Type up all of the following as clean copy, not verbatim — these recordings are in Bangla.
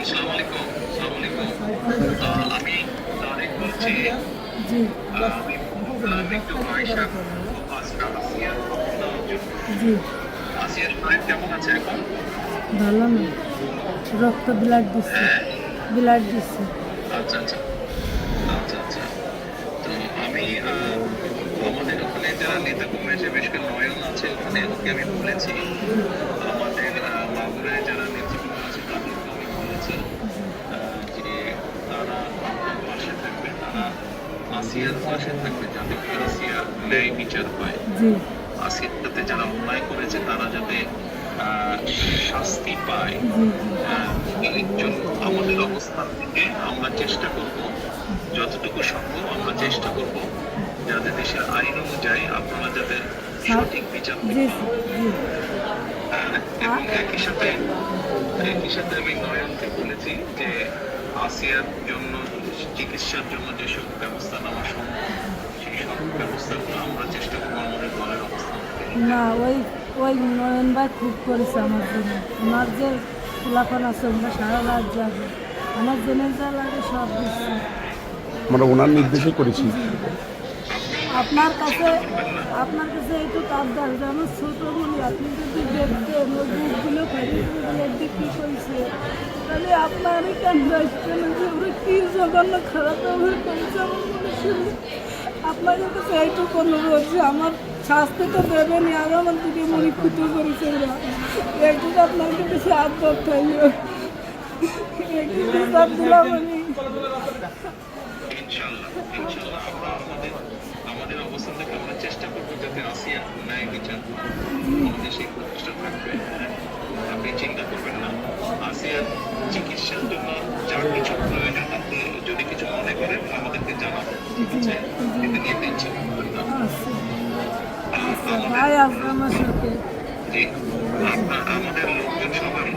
আসসালামু আলাইকুম। আসসালামু আলাইকুম। আমি তারেক বলছি। জি, আমি একটু আয়েশা আজকাল আসিয়ার খবর নেওয়ার জন্য। জি, আসিয়ার শরীর কেমন আছে এখন? ভালো না। রক্ত ব্লাড দিচ্ছে, হ্যাঁ? ব্লাড দিচ্ছে। আচ্ছা, আচ্ছা। আচ্ছা, আচ্ছা। তো আমি আমাদের ওখানে যারা নেতাকর্মী আছে, বিশেষ করে নয়ন আছে ওখানে, ওকে আমি বলেছি। আমাদের মাগুরায় যারা নেতৃবৃন্দ আছে তাদেরকে আমি বলেছি যে তারা আপনার পাশে থাকবে, তারা আসিয়ার পাশে থাকবে যাতে করে আসিয়ার ন্যায় বিচার পায়। জি, আসিয়ার সাথে যারা অন্যায় করেছে তারা যাতে আহ, শাস্তি পায়। জি, জি, এর জন্য আমাদের অবস্থান থেকে আমরা চেষ্টা করব, যতটুকু সম্ভব আমরা চেষ্টা করব যাতে দেশের আইন অনুযায়ী আপনারা যাতে সঠিক বিচার জি, পেতে। জি। এবং একই সাথে আমি নয়নকে বলেছি যে আসিয়ার জন্য চিকিৎসার জন্য যেসব ব্যবস্থা নেওয়া সম্ভব সেই সব ব্যবস্থাগুলো আমরা চেষ্টা করবো আমাদের দলের অবস্থান থেকে নিতে। না, ওই নয়ন ভাই খুব করেছে আমার জন্য। আমার যে ফুলাফান আছে ওরা সারা রাত যাবে, আমার জেনে যা লাগে সব দিচ্ছে। আমরা ওনার নির্দেশে করেছি। আপনার কাছে চিন্তা করবেন না। আপনার কাছে একটু আবদার যে আমার ছোট বলি আপনি যদি দেখতেন ওই বুকগুলো ফেরিগুলো বিক্রি করছে, তাহলে আপনারই কেন দেখতেন যে ওরা কি জঘন্য খারাপ ব্যবহার করেছে আমার মনে শুনে। আপনার কাছে এইটুকু অনুরোধ যে আমার শাস্তি তো দেবেনি, আর আমার দিকে মনে ক্ষতি করেছে ওরা, একটু আপনার কাছে আবদার থাকলো, একটু বিচার দিলাম আমি। ইনশাআল্লাহ ইনশাআল্লাহ আমরা আমাদের অবস্থান থেকে আমরা চেষ্টা করবো যাতে আসিয়া ন্যায় বিচার পায়। আমাদের সেই প্রচেষ্টা থাকবে। আপনি চিন্তা করবেন না। আসিয়ার চিকিৎসার জন্য যা কিছু প্রয়োজন আপনি যদি কিছু মনে করেন আমাদেরকে জানাবেন, ঠিক আছে? এটা নিয়ে টেনশন করবেন না। আচ্ছা, আচ্ছা, আমাদের ভাই আসবে আমার সাথে। যে আমাদের লোকজন সবাই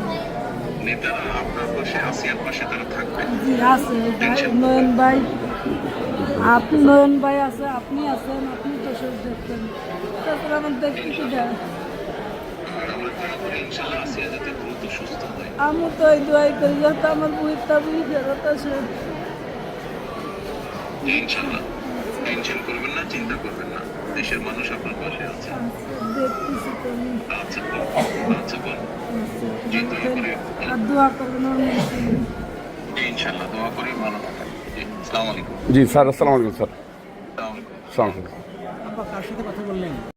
নেতারা আপনার পাশে আসিয়ার পাশে তারা থাকবে। জি আছে ভাই, টেনশন নয়ন করবেন না। ভাই, আপনি নয়ন ভাই আছে, আপনি আছেন, আপনি তো সব দেখতেন, তারপরে আমার দেখতে কি দেয়। আমরা দোয়া করি ইনশাআল্লাহ আসিয়া যাতে দ্রুত সুস্থ হয়। আমি তো ওই দোয়াই করি যাতে আমার বইটা বুঝি ফেরত আসে। ইনশাআল্লাহ টেনশন করবেন না, চিন্তা করবেন না, দেশের মানুষ আপনার পাশে আছে। আচ্ছা, দেখতেছি তো আমি। আচ্ছা বোন, আচ্ছা বোন, আচ্ছা, জি দোয়া করে আর দোয়া করবেন আমার মুসলিম। ইনশাআল্লাহ দোয়া করি ভালো থাকেন। জি আসসালামু আলাইকুম। জি স্যার, আসসালামু আলাইকুম স্যার। আসসালামু আলাইকুম। আসসালামু আলাইকুম। আব্বা কার সাথে কথা বললেন?